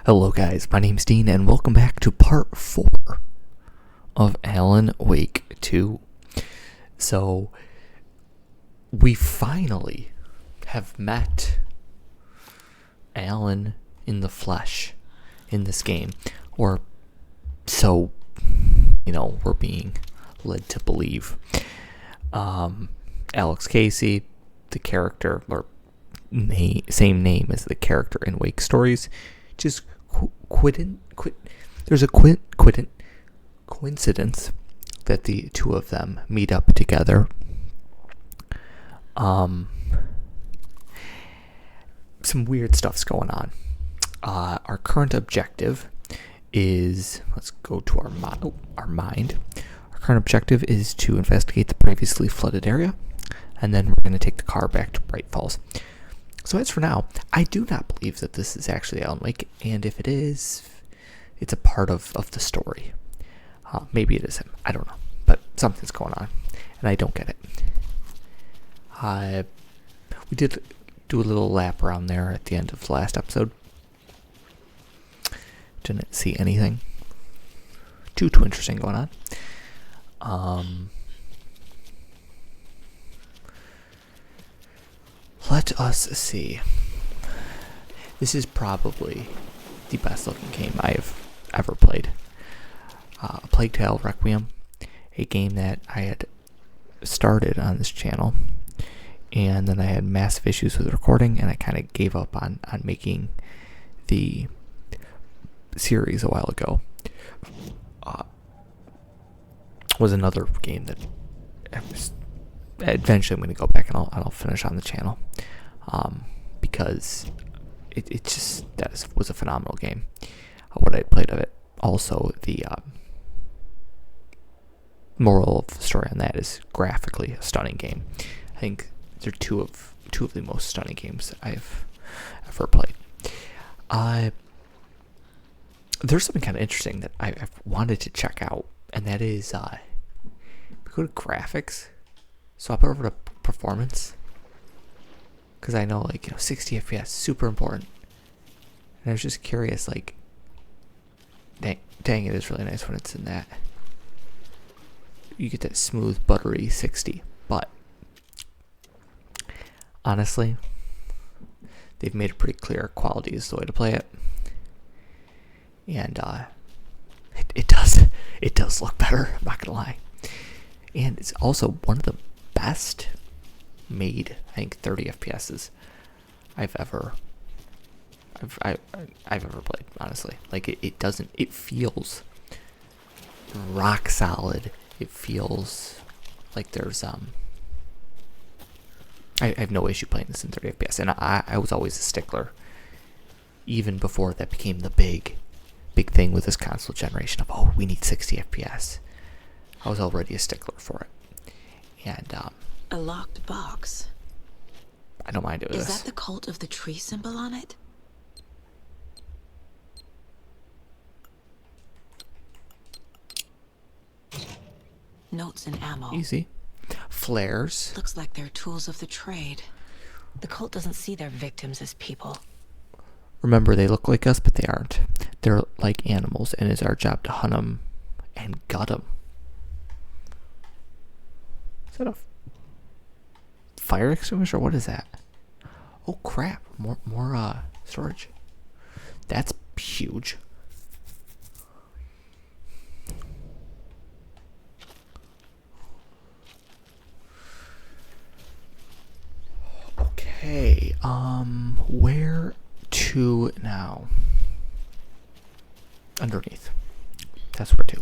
Hello guys, my name's Dean and welcome back to part 4 of Alan Wake 2. So, we finally have met Alan in the flesh in this game. Or so, we're being led to believe. Alex Casey, the character, or same name as the character in Wake Stories, just there's a coincidence that the two of them meet up together. Some weird stuff's going on. Our current objective is, let's go to our mind. Our current objective is to investigate the previously flooded area, and then we're going to take the car back to Bright Falls. So as for now, I do not believe that this is actually Alan Wake, and if it is, it's a part of the story. Maybe it is him. I don't know. But something's going on, and I don't get it. We did do a little lap around there at the end of the last episode. Didn't see anything too interesting going on. Let us see. This is probably the best looking game I've ever played. Plague Tale Requiem, a game that I had started on this channel, and then I had massive issues with recording, and I kind of gave up on making the series a while ago. Was another game that eventually I'm going to go back and I'll finish on the channel, because it just was a phenomenal game. What I played of it. Also, the moral of the story on that is graphically a stunning game. I think they're two of the most stunning games I've ever played. There's something kind of interesting that I've wanted to check out, and that is go to graphics. Swap it over to performance, because I know 60 FPS is super important, and I was just curious, dang, it is really nice when it's in that. You get that smooth, buttery 60, but honestly, they've made it pretty clear quality is the way to play it, and it does look better. I'm not gonna lie, and it's also one of the best made, I think, 30 FPSs I've ever played, honestly. It feels rock solid. It feels like there's I have no issue playing this in 30 FPS, and I was always a stickler, even before that became the big thing with this console generation of, we need 60 FPS. I was already a stickler for it. And a locked box. I don't mind doing this. Is that the cult of the tree symbol on it? Notes and ammo. Easy. Flares. Looks like they're tools of the trade. The cult doesn't see their victims as people. Remember, they look like us, but they aren't. They're like animals, and it's our job to hunt them and gut them. Is that a fire extinguisher? What is that? Oh crap! More storage. That's huge. Okay. Where to now? Underneath. That's where to.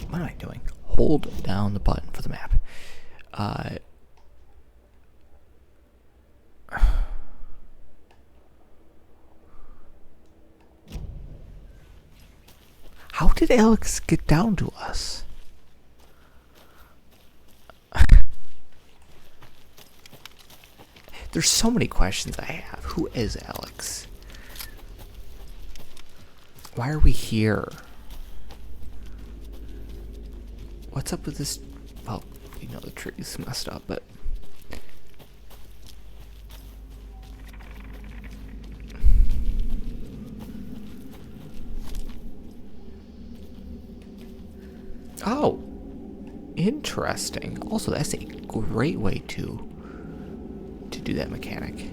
What am I doing? Hold down the button for the map. How did Alex get down to us? There's so many questions I have. Who is Alex? Why are we here? What's up with this? Well, you know the tree's messed up, but oh, interesting. Also, that's a great way to do that mechanic.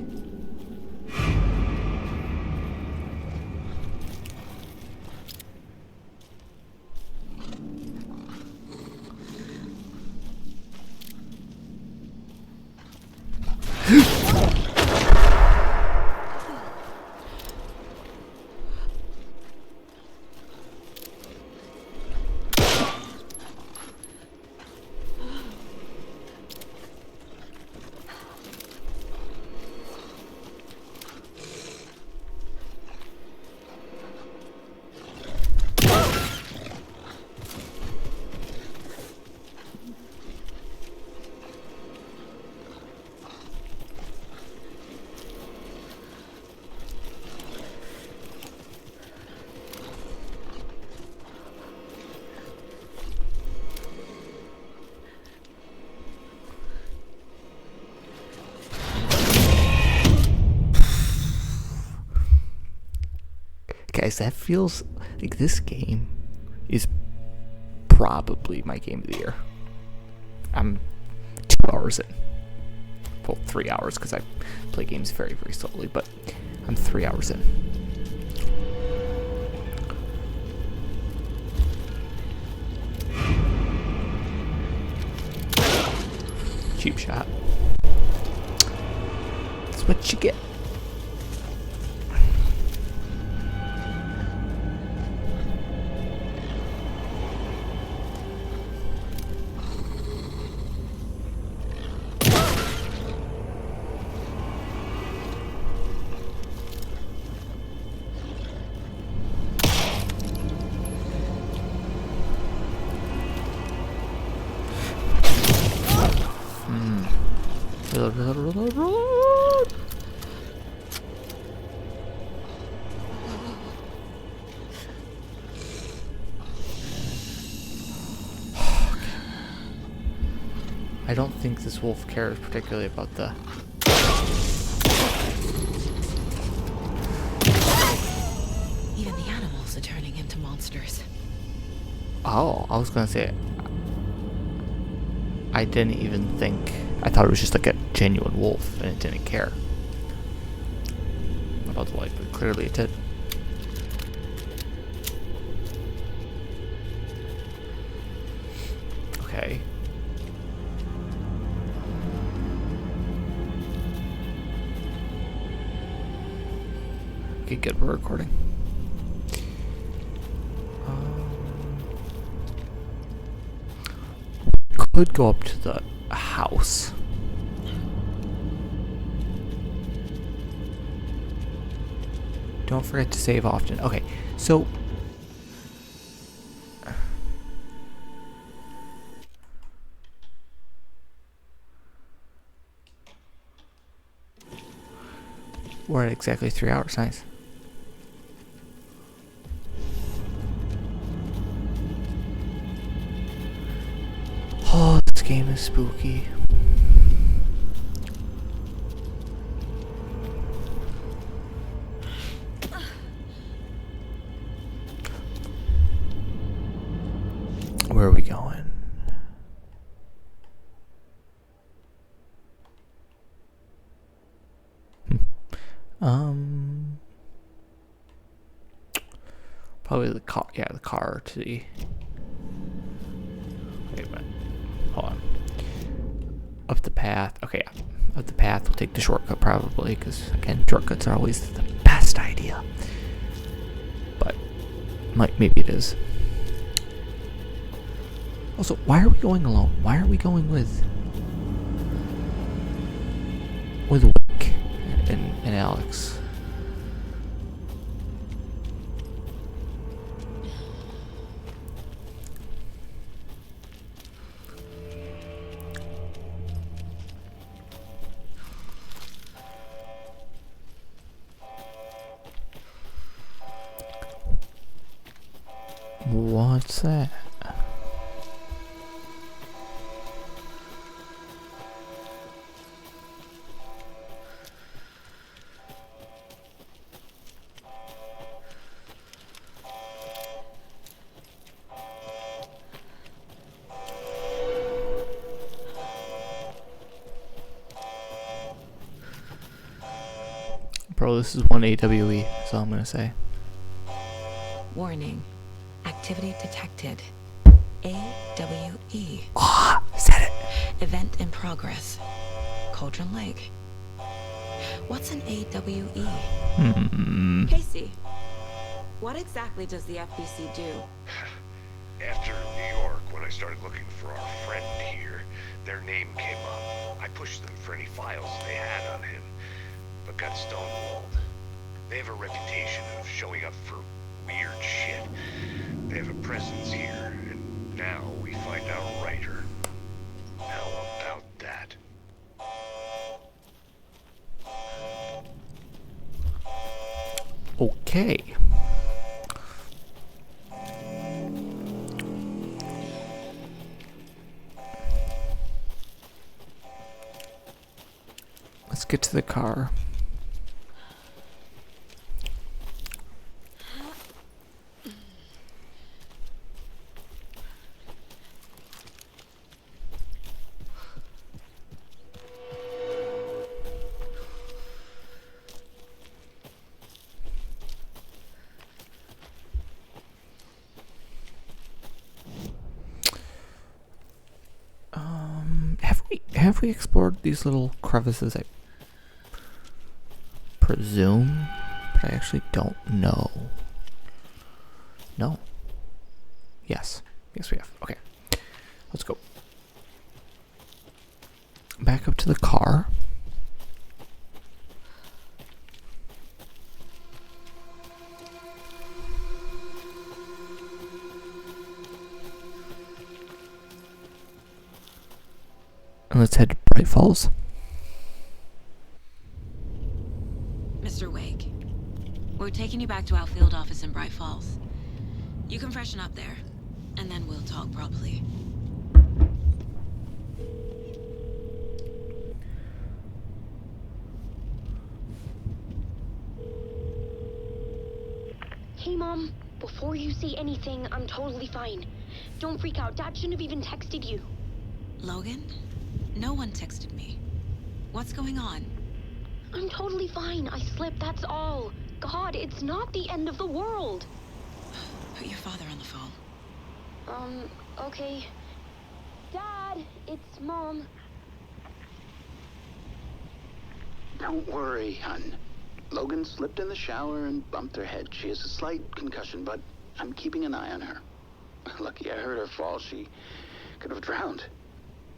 Guys, that feels like this game is probably my game of the year. I'm 2 hours in. Well, 3 hours because I play games very, very slowly, but I'm 3 hours in. Cheap shot. That's what you get. I don't think this wolf cares particularly about the... Even the animals are turning into monsters. Oh, I was gonna say... I didn't even think... I thought it was just like a genuine wolf and it didn't care about the light, but clearly it did. Okay. Okay, good, we're recording. We could go up to the house. Don't forget to save often. Okay, so... we're at exactly 3 hours, nice. Oh, this game is spooky. Where are we going? Probably the car. Yeah, the car to the... Wait a minute. Hold on. Up the path. Okay, yeah. Up the path, we'll take the shortcut probably, because, again, shortcuts are always the best idea. But, maybe it is. Also, why are we going alone? Why aren't we going with Wick and Alex? What's that? bro, this is 1 AWE, that's all I'm gonna say. Warning. Activity detected. AWE. Ah, said it. Event in progress. Cauldron Lake. What's an AWE? Casey, what exactly does the FBC do? After New York, when I started looking for our friend here, their name came up. I pushed them for any files they had on him, but got stonewalled. They have a reputation of showing up for weird shit. They have a presence here, and now we find our writer. How about that? Okay. Let's get to the car. Have we explored these little crevices? I presume, but I actually don't know. No. Yes. Yes, we have. Okay. Let's go. Back up to the car. And let's head to Bright Falls. Mr. Wake, we're taking you back to our field office in Bright Falls. You can freshen up there, and then we'll talk properly. Hey, Mom. Before you say anything, I'm totally fine. Don't freak out. Dad shouldn't have even texted you. Logan? No one texted me. What's going on? I'm totally fine. I slipped, that's all. God, it's not the end of the world. Put your father on the phone. Okay. Dad, it's Mom. Don't worry, hun. Logan slipped in the shower and bumped her head. She has a slight concussion, but I'm keeping an eye on her. Lucky I heard her fall. She could have drowned.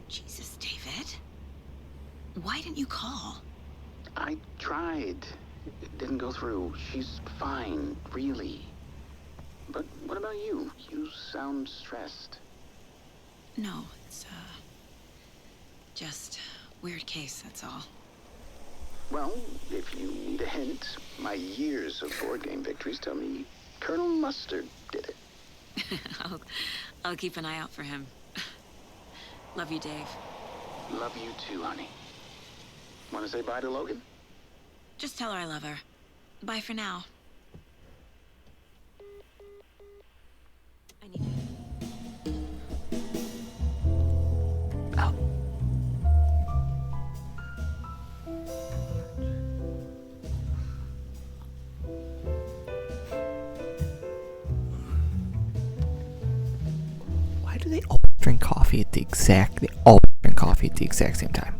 Jesus, David. Why didn't you call? I tried. It didn't go through. She's fine, really. But what about you? You sound stressed. No, it's, just weird case, that's all. Well, if you need a hint, my years of board game victories tell me Colonel Mustard did it. I'll keep an eye out for him. Love you, Dave. Love you too, honey. Want to say bye to Logan? Just tell her I love her. Bye for now. I need you. Oh. Why do they all drink coffee at the exact... They all drink coffee at the exact same time?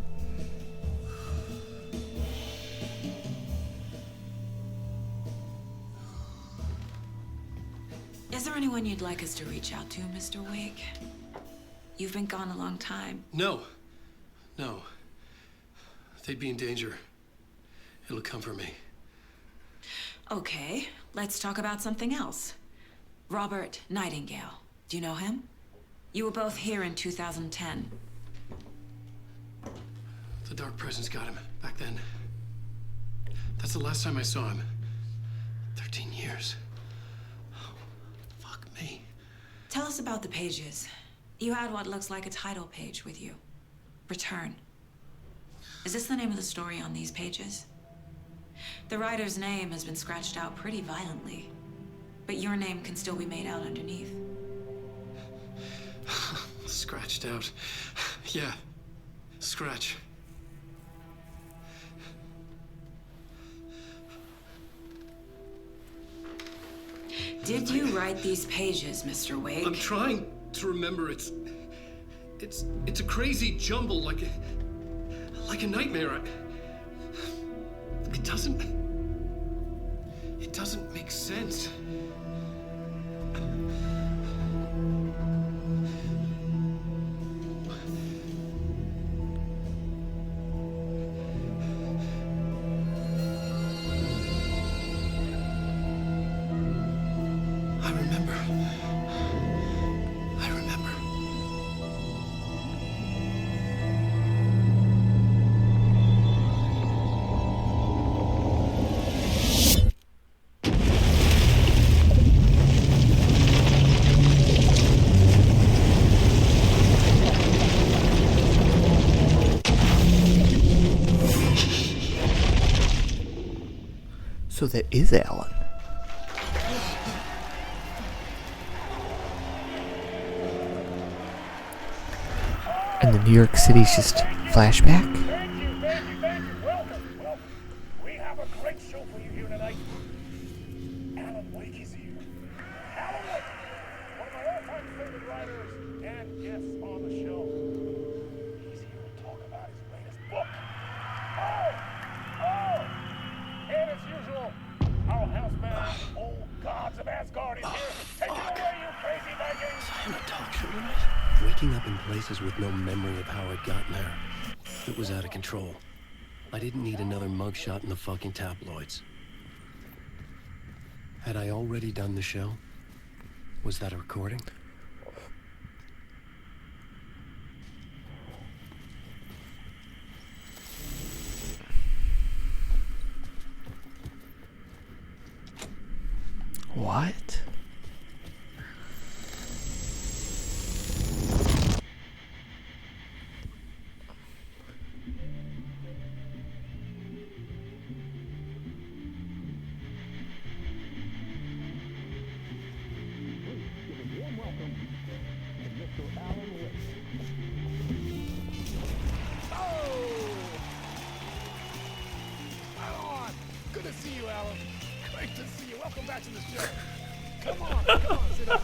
Is there anyone you'd like us to reach out to, Mr. Wake? You've been gone a long time. No. They'd be in danger. It'll come for me. Okay, let's talk about something else. Robert Nightingale. Do you know him? You were both here in 2010. The Dark Presence got him back then. That's the last time I saw him. 13 years. Oh, fuck me. Tell us about the pages. You had what looks like a title page with you. Return. Is this the name of the story on these pages? The writer's name has been scratched out pretty violently, but your name can still be made out underneath. Scratched out. Yeah. Scratch. Did you write these pages, Mr. Wake? I'm trying to remember. It's a crazy jumble, like a nightmare. It doesn't make sense. I remember. So that is Alan. And the New York City's just flashback? Thank you. Welcome. We have a great show for you here tonight. Alan Wake is here. Alan Wake, one of my all-time favorite writers and guests on the show. He's here to talk about his latest book. Oh! And as usual, our house band, old gods of Asgard, is here. Take it away, you crazy Vikings! I'm a talk show tonight. Waking up in places with no memory of how I'd gotten there. It was out of control. I didn't need another mugshot in the fucking tabloids. Had I already done the show? Was that a recording? What? Good to see you, Alan. Great to see you. Welcome back to the show. Come on, sit down.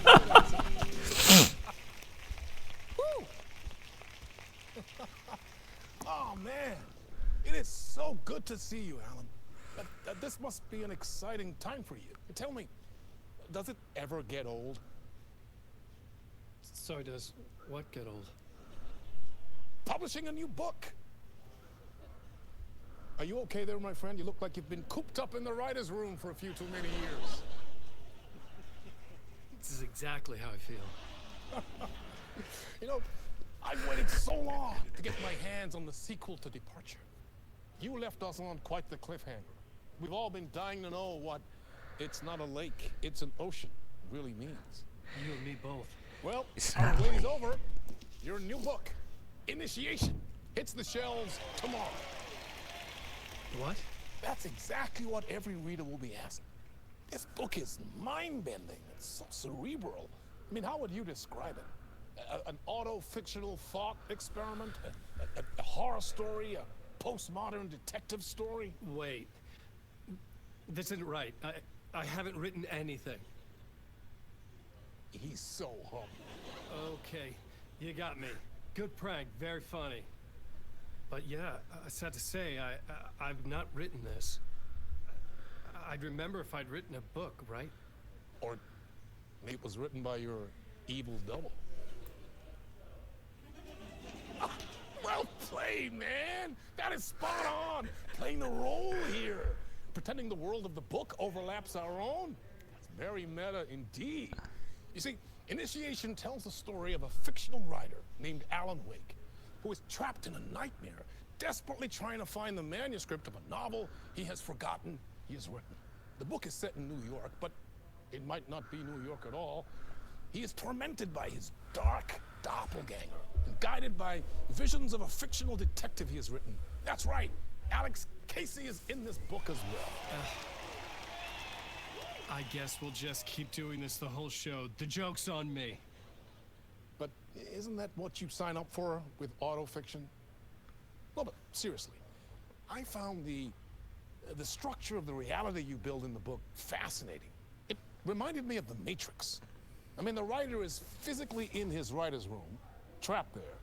Woo! Oh, man. It is so good to see you, Alan. This must be an exciting time for you. Tell me, does it ever get old? So does what get old? Publishing a new book. Are you okay there, my friend? You look like you've been cooped up in the writer's room for a few too many years. This is exactly how I feel. You know, I've waited so long to get my hands on the sequel to Departure. You left us on quite the cliffhanger. We've all been dying to know what "it's not a lake, it's an ocean" really means. You and me both. Well, It's our not a wait is lake. over. Your new book, Initiation, hits the shelves tomorrow. What? That's exactly what every reader will be asking. This book is mind-bending. It's so cerebral. I mean, how would you describe it? An auto-fictional thought experiment? A horror story? A postmodern detective story? Wait. This isn't right. I haven't written anything. He's so humble. Okay, you got me. Good prank, very funny. But yeah, sad to say, I've not written this. I'd remember if I'd written a book, right? Or it was written by your evil double. Well played, man! That is spot on! Playing the role here. Pretending the world of the book overlaps our own. That's very meta indeed. You see, Initiation tells the story of a fictional writer named Alan Wake, who is trapped in a nightmare, desperately trying to find the manuscript of a novel he has forgotten he has written. The book is set in New York, but it might not be New York at all. He is tormented by his dark doppelganger and guided by visions of a fictional detective he has written. That's right, Alex Casey is in this book as well. I guess we'll just keep doing this the whole show. The joke's on me. But isn't that what you sign up for with autofiction? No, but seriously, I found the structure of the reality you build in the book fascinating. It reminded me of the Matrix. I mean, the writer is physically in his writer's room, trapped there,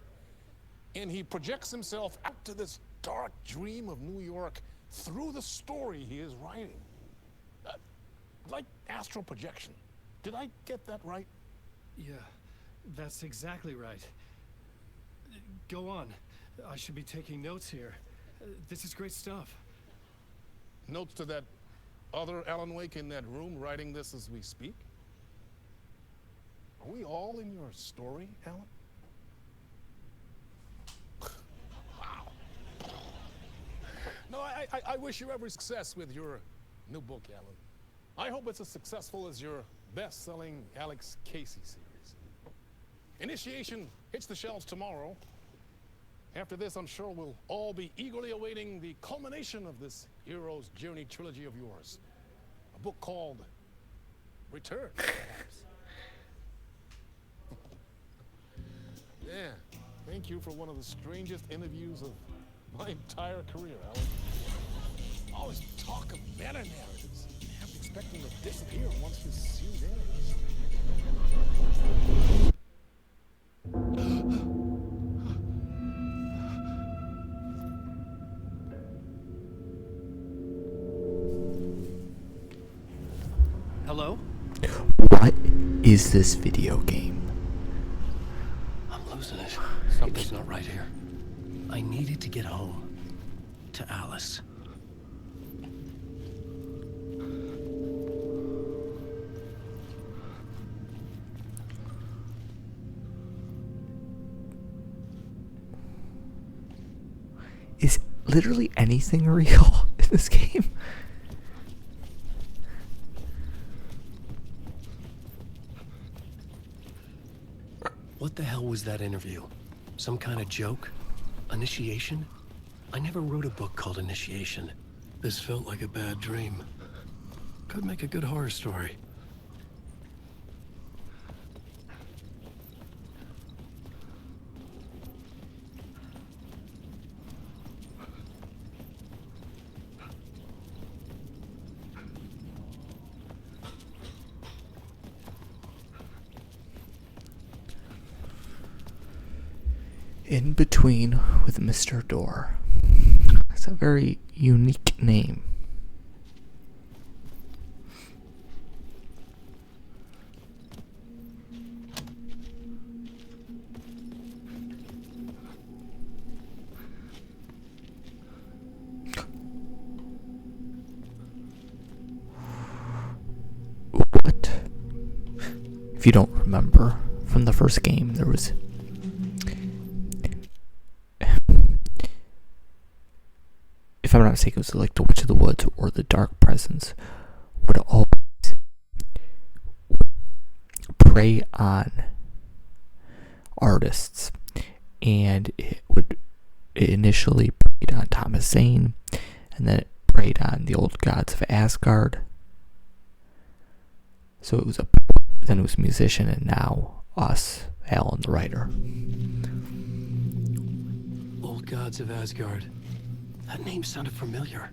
and he projects himself out to this dark dream of New York through the story he is writing. Like astral projection. Did I get that right? Yeah, that's exactly right. Go on. I should be taking notes here. This is great stuff. Notes to that other Alan Wake in that room writing this as we speak? Are we all in your story, Alan? Wow. No, I wish you every success with your new book, Alan. I hope it's as successful as your best-selling Alex Casey series. Initiation hits the shelves tomorrow. After this, I'm sure we'll all be eagerly awaiting the culmination of this hero's journey trilogy of yours. A book called Return, perhaps. Yeah, thank you for one of the strangest interviews of my entire career, Alan. Always talk of meta-narratives. I'm expecting to disappear once this series ends. Hello? What is this video game? I'm losing it. Something's not right here. I needed to get home. To Alice. Is literally anything real in this game? What the hell was that interview? Some kind of joke? Initiation? I never wrote a book called Initiation. This felt like a bad dream. Could make a good horror story. In Between with Mr. Door. That's a very unique name. What? If you don't remember from the first game, there was if I'm not mistaken, it was like the Witch of the Woods or the Dark Presence would always prey on artists, and it initially preyed on Thomas Zane, and then it preyed on the old gods of Asgard. So it was a poet, then it was a musician, and now us, Alan, the writer. Old gods of Asgard. That name sounded familiar.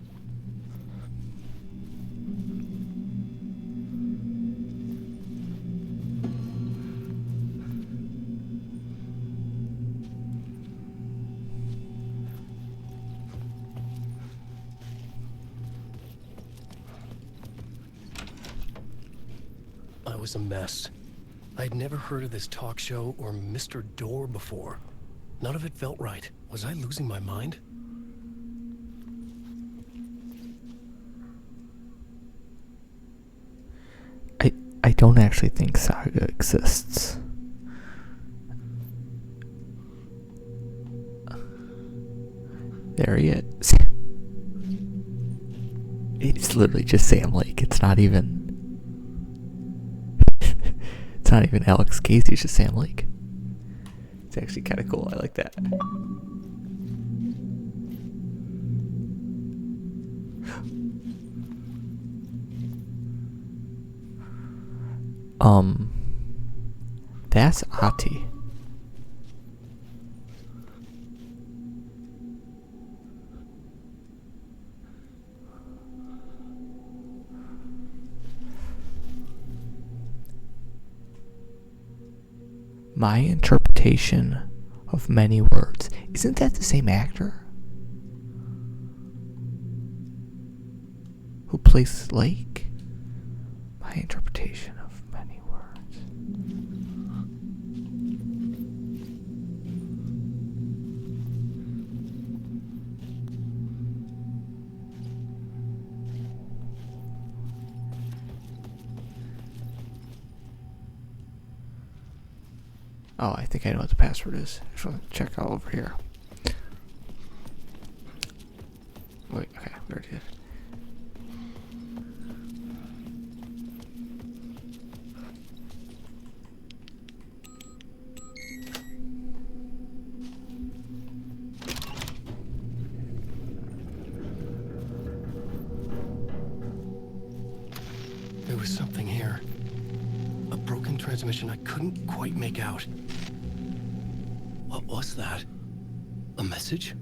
I was a mess. I'd never heard of this talk show or Mr. Door before. None of it felt right. Was I losing my mind? I don't actually think Saga exists. There he is. It's literally just Sam Lake. It's not even it's not even Alex Casey, it's just Sam Lake. It's actually kind of cool. I like that. That's Ahti. My interpretation of many words. Isn't that the same actor who plays Lake? My interpretation of many words. Oh, I think I know what the password is. I just want to check out over here. Wait, okay, we already did. There was something here. A broken transmission I couldn't quite make out. What was that? A message?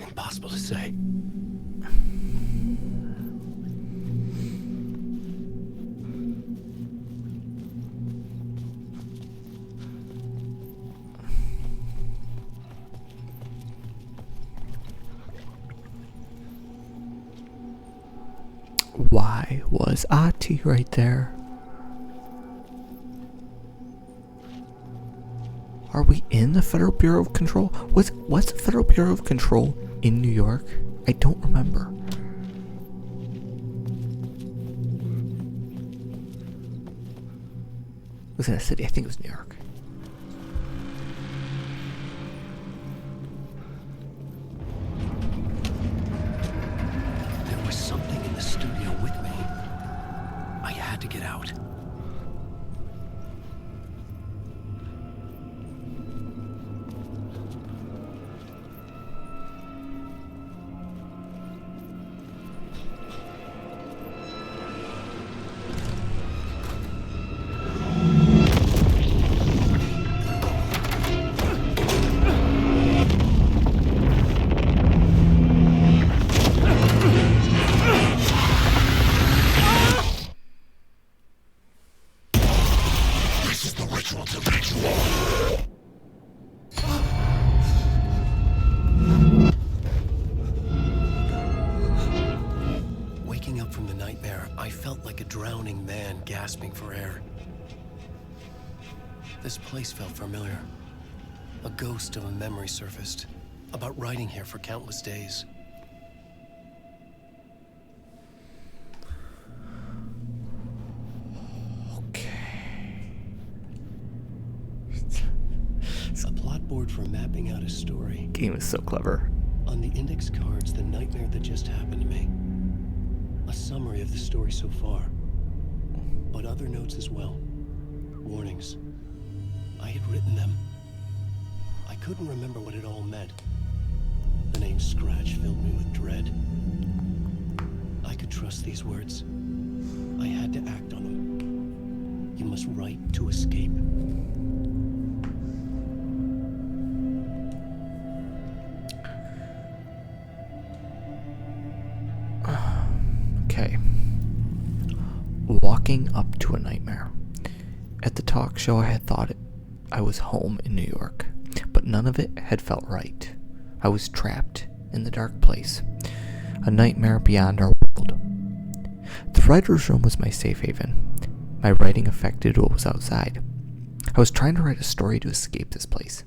Impossible to say. Why was Ahti right there? Are we in the Federal Bureau of Control? What's the Federal Bureau of Control in New York? I don't remember. It was in a city. I think it was New York. There was something in the studio with me. I had to get out. Waking up from the nightmare, I felt like a drowning man gasping for air. This place felt familiar. A ghost of a memory surfaced, about riding here for countless days. A plot board for mapping out a story. Game is so clever. On the index cards, the nightmare that just happened to me. A summary of the story so far. But other notes as well. Warnings. I had written them. I couldn't remember what it all meant. The name Scratch filled me with dread. I could trust these words. I had to act on them. You must write to escape. Okay. Walking up to a nightmare. At the talk show, I had thought I was home in New York, but none of it had felt right. I was trapped in the dark place, a nightmare beyond our world. The writer's room was my safe haven. My writing affected what was outside. I was trying to write a story to escape this place.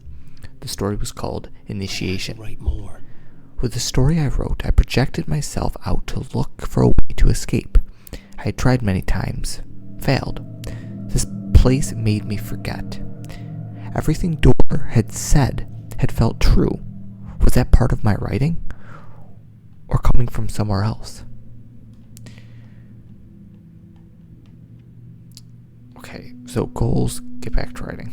The story was called Initiation. Write more. With the story I wrote, I projected myself out to look for a way to escape. I had tried many times, failed. This place made me forget. Everything Dor had said had felt true. Was that part of my writing? Or coming from somewhere else? Okay, so goals, get back to writing.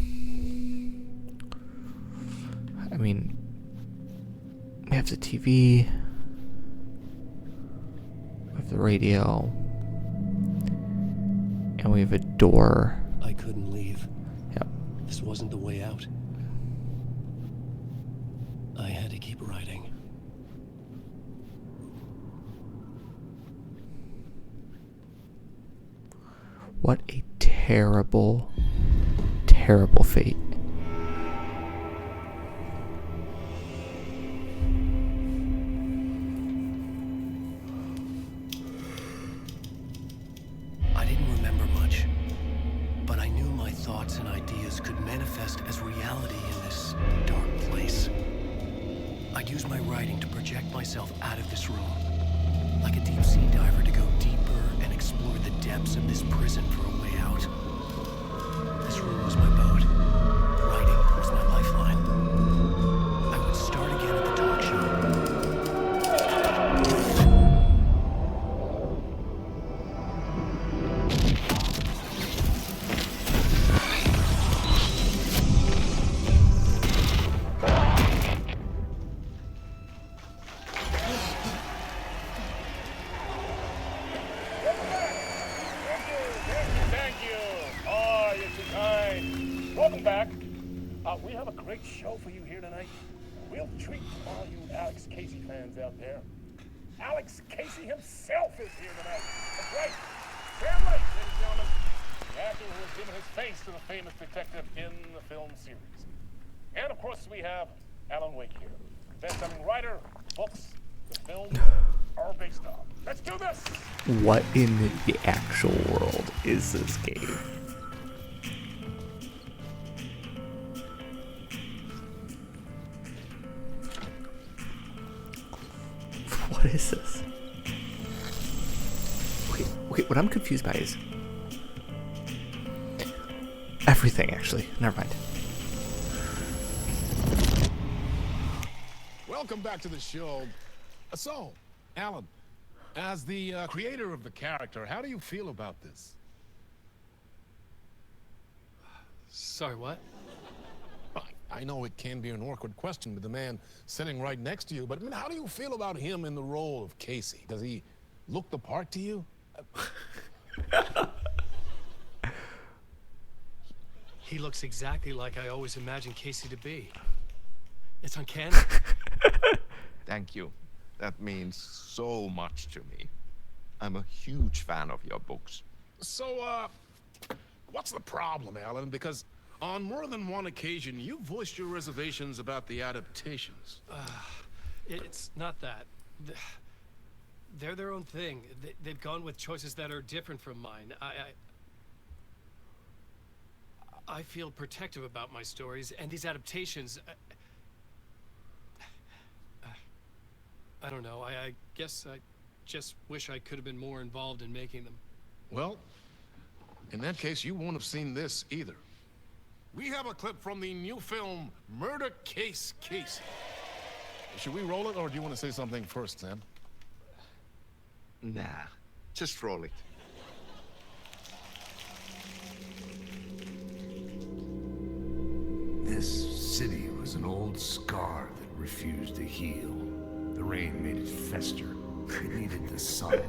I mean, we have the TV, we have the radio, and we have a door. I couldn't leave. Yep. This wasn't the way out. I had to keep writing. What a terrible terrible fate. I didn't remember much, but I knew my thoughts and ideas could manifest as reality in this dark place. I'd use my writing to project myself out of this room, like a deep-sea diver to go deeper and explore the depths of this prison for a way out. This room was my boat. Writing was my lifeline. I would start again at the talk show. Thank you. Oh, you're too kind. Welcome back. We have a great show for you here tonight. A real treat for all you Alex Casey fans out there. Alex Casey himself is here tonight. That's right. Sam Lake, ladies and gentlemen. The actor who has given his face to the famous detective in the film series. And of course, we have Alan Wake here. Best-selling writer, books, the films are based on. Let's do this! What in the actual world is this game? What is this? Wait, what I'm confused by is everything, actually. Never mind. Welcome back to the show. So, Alan, as the creator of the character, how do you feel about this? Sorry, what? I know it can be an awkward question with the man sitting right next to you, but I mean, how do you feel about him in the role of Casey? Does he look the part to you? He looks exactly like I always imagined Casey to be. It's uncanny. Thank you. That means so much to me. I'm a huge fan of your books. So, what's the problem, Alan? Because on more than one occasion, you voiced your reservations about the adaptations. It's not that. They're their own thing. They've gone with choices that are different from mine. I feel protective about my stories, and these adaptations... I don't know. I guess I just wish I could have been more involved in making them. Well, in that case, you won't have seen this either. We have a clip from the new film, Murder Case Casey. Should we roll it, or do you want to say something first, Sam? Nah, just roll it. This city was an old scar that refused to heal. The rain made it fester. It needed the sun,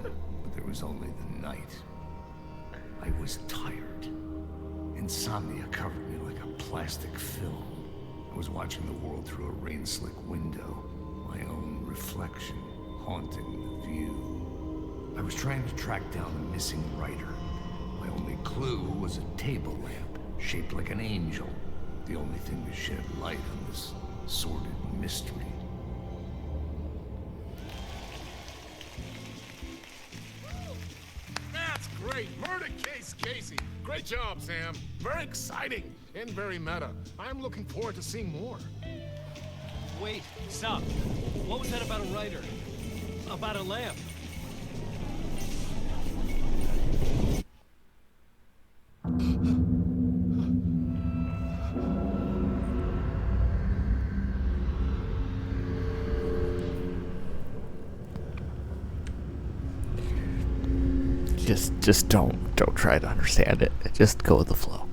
but there was only the night. I was tired. Insomnia covered me like a plastic film. I was watching the world through a rain-slick window, my own reflection haunting the view. I was trying to track down the missing writer. My only clue was a table lamp, shaped like an angel, the only thing to shed light on this sordid mystery. That's great! Murder Case Casey! Great job, Sam. Very exciting and very meta. I'm looking forward to seeing more. Wait, stop. What was that about a writer? About a lamp? Just don't try to understand it. Just go with the flow.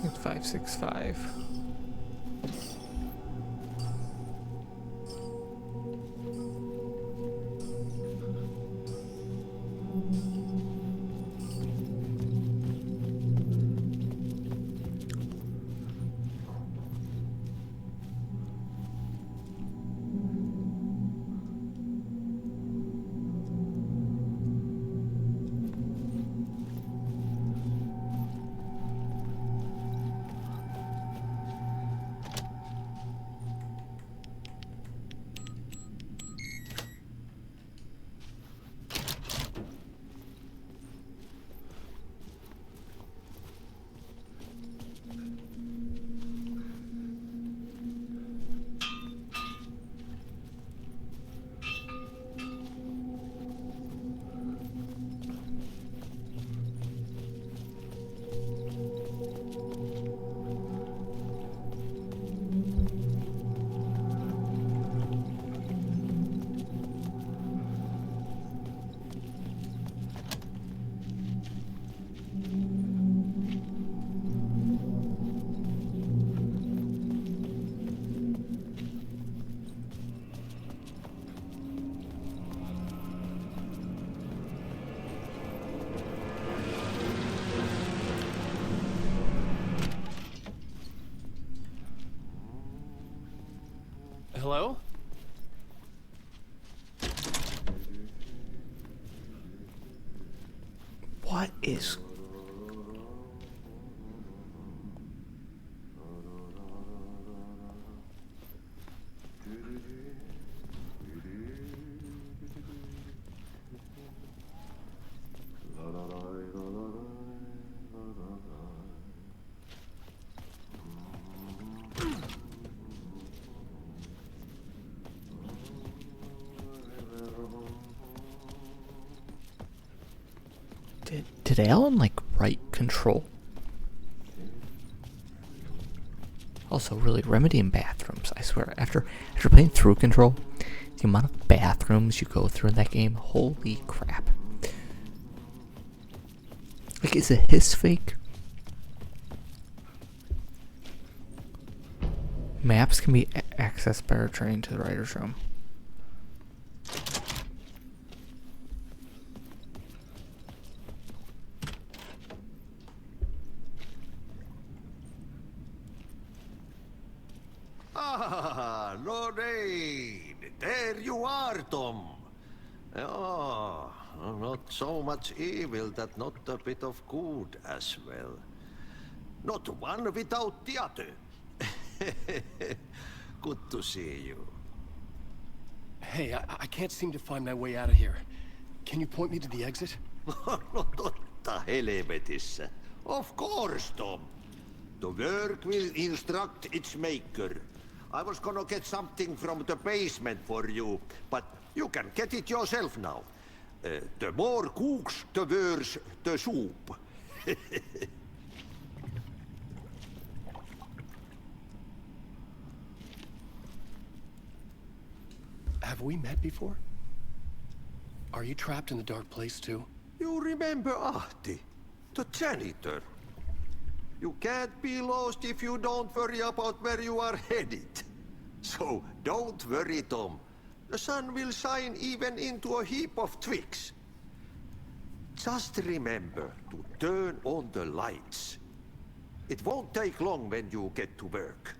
It's 565. Hello? What is... Did Alan, like, write Control? Also, really, Remedy in bathrooms, I swear. After playing through Control, the amount of bathrooms you go through in that game, holy crap. Like, is a hiss fake? Maps can be accessed by returning to the writer's room. Ah, Lorraine! There you are, Tom. Oh, not so much evil that not a bit of good as well. Not one without the other. Good to see you. Hey, I can't seem to find my way out of here. Can you point me to the exit? No totta helvetissä. Of course, Tom. The work will instruct its maker. I was gonna get something from the basement for you, but you can get it yourself now. The more cooks, the worse the soup. Have we met before? Are you trapped in the dark place too? You remember Ahti, the janitor. You can't be lost if you don't worry about where you are headed. So don't worry, Tom. The sun will shine even into a heap of twigs. Just remember to turn on the lights. It won't take long when you get to work.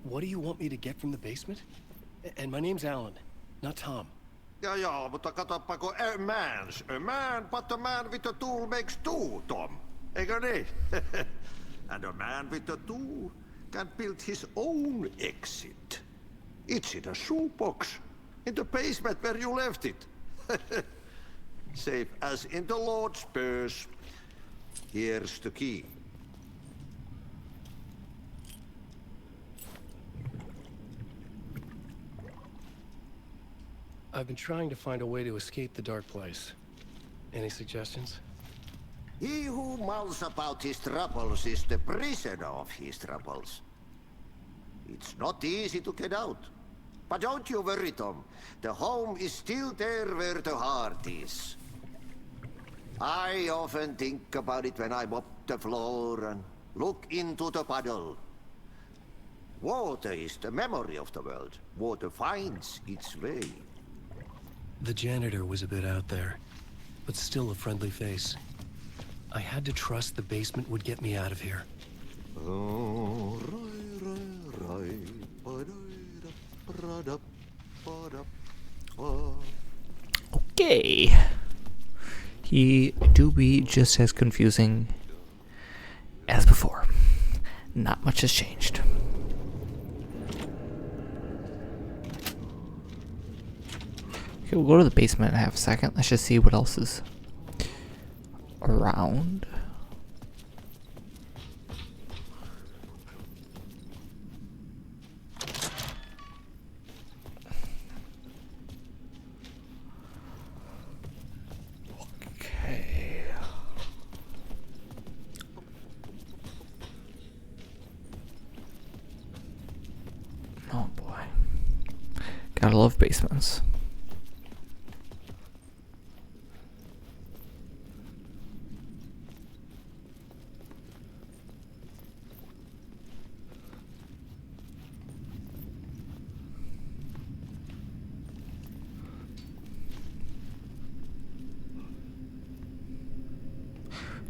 What do you want me to get from the basement? And my name's Alan, not Tom. Ja, mutta katsoppa, a man, but a man with a tool makes two, Tom. Eikö niin? And a man with a tool can build his own exit. It's in a shoebox, in the basement where you left it. Safe as in the Lord's purse. Here's the key. I've been trying to find a way to escape the dark place. Any suggestions? He who mulls about his troubles is the prisoner of his troubles. It's not easy to get out. But don't you worry, Tom. The home is still there where the heart is. I often think about it when I mop the floor and Look into the puddle. Water is the memory of the world. Water finds its way. The janitor was a bit out there, but still a friendly face. I had to trust the basement would get me out of here. Okay. He do be just as confusing as before. Not much has changed. Okay, we'll go to the basement in half a second. Let's just see what else is around. Okay. Oh boy. Gotta love basements.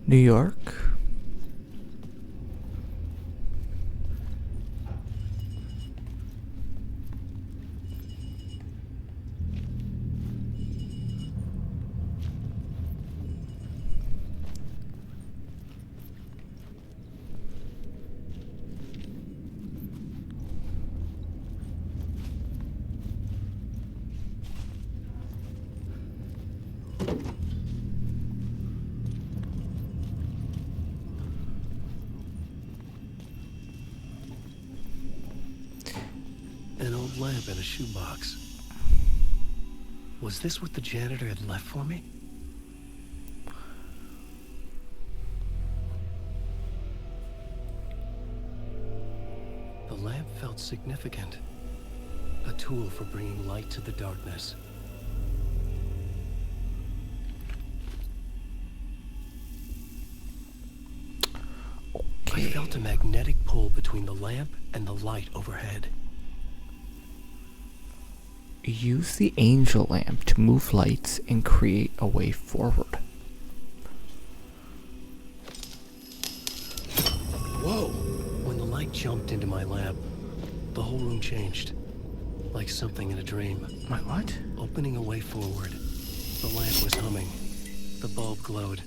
New York. An old lamp in a shoebox. Was this what the janitor had left for me? The lamp felt significant. A tool for bringing light to the darkness. I felt a magnetic pull between the lamp and the light overhead. Use the angel lamp to move lights and create a way forward. Whoa! When the light jumped into my lamp, the whole room changed. Like something in a dream. Wait, what? Opening a way forward. The lamp was humming. The bulb glowed.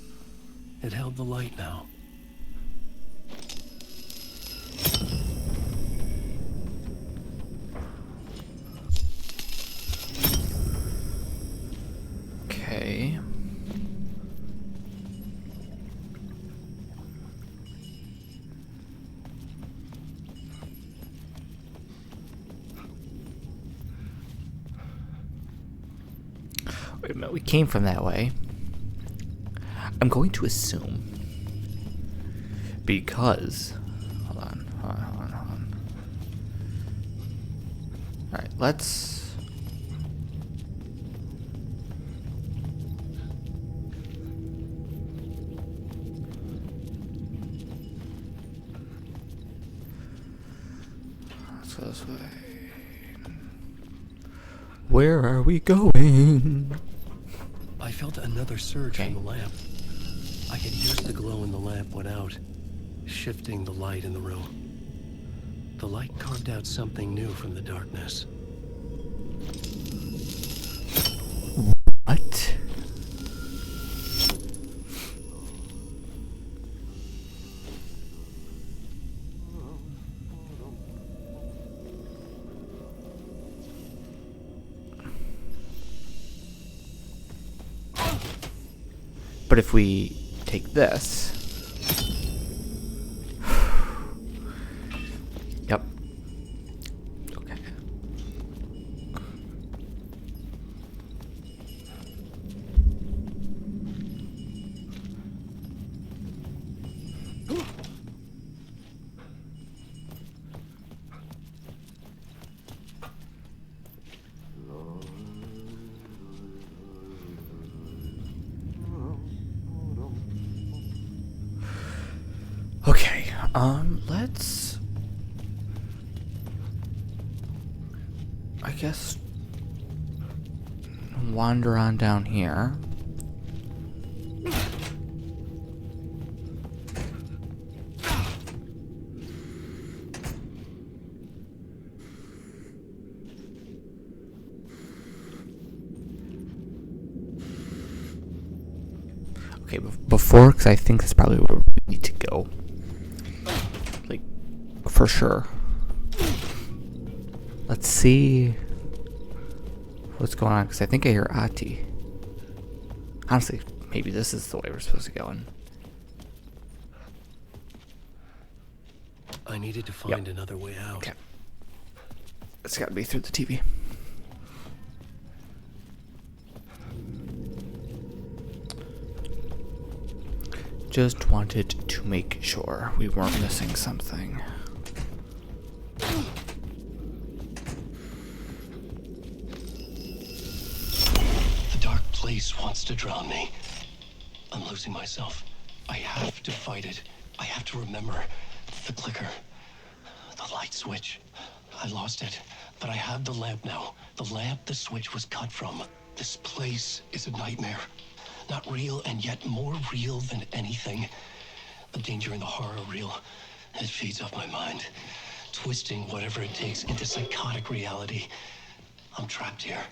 It held the light now. Okay. Wait a minute, we came from that way. I'm going to assume, because hold on. Alright, let's go this way. Where are we going? I felt another surge from the lamp. I could use the glow in the lamp went out, shifting the light in the room. The light carved out something new from the darkness. What? But if we take this... Yep. Okay. Let's, I guess, wander on down here. Okay, before, because I think that's probably where we need to go. Like, for sure. Let's see what's going on, because I think I hear Ahti. Honestly, maybe this is the way we're supposed to go in. I needed to find another way out. Okay. It's gotta be through the TV. Just wanted to make sure we weren't missing something. The dark place wants to drown me. I'm losing myself. I have to fight it. I have to remember the clicker, the light switch. I lost it, but I have the lamp now. The lamp the switch was cut from. This place is a nightmare. Not real, and yet more real than anything. The danger and the horror are real. It feeds off my mind, twisting whatever it takes into psychotic reality. I'm trapped here.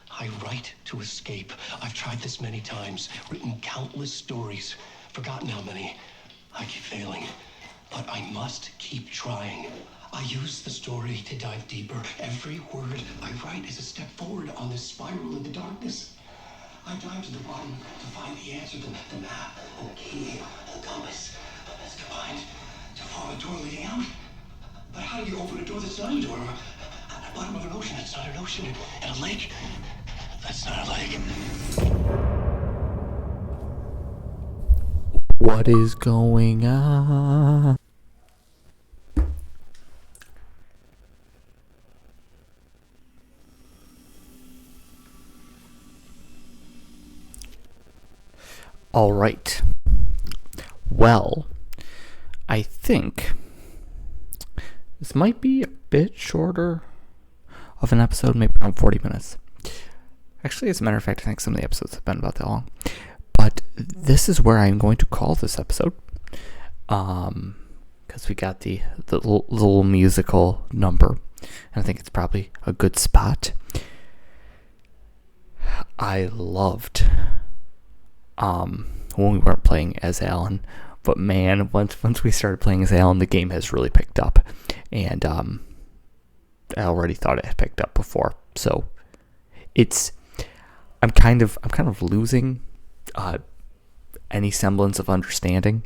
I write to escape. I've tried this many times, written countless stories, forgotten how many. I keep failing, but I must keep trying. I use the story to dive deeper. Every word I write is a step forward on this spiral into darkness. I dive to the bottom to find the answer, the map, and the key, and the compass. It's combined to form a door leading out. But how do you open a door that's not a door? At the bottom of an ocean, it's not an ocean. And a lake, that's not a lake. What is going on? All right. Well, I think this might be a bit shorter of an episode, maybe around 40 minutes. Actually, as a matter of fact, I think some of the episodes have been about that long. But this is where I'm going to call this episode. Because we got the little musical number. And I think it's probably a good spot. I loved when we weren't playing as Alan, but man, once we started playing as Alan, the game has really picked up, and I already thought it had picked up before, so I'm kind of losing any semblance of understanding,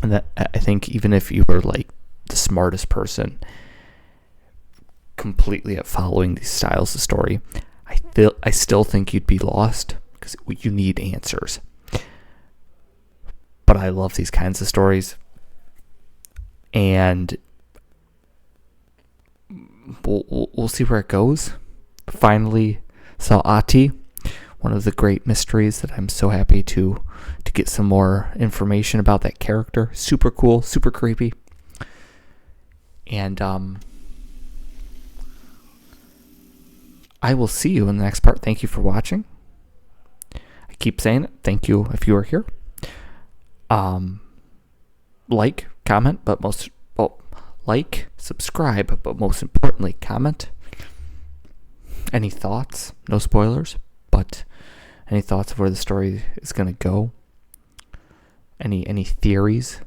and that I think even if you were like the smartest person completely at following these styles of story, I still think you'd be lost. Because you need answers. But I love these kinds of stories. And we'll see where it goes. Finally saw Ahti, one of the great mysteries that I'm so happy to get some more information about that character. Super cool, super creepy. And I will see you in the next part. Thank you for watching. I keep saying it. Thank you if you are here. Like, comment, but like, subscribe, but most importantly, comment. Any thoughts? No spoilers, but any thoughts of where the story is going to go? Any theories?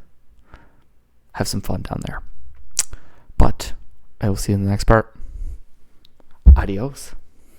Have some fun down there. But I will see you in the next part. Adios.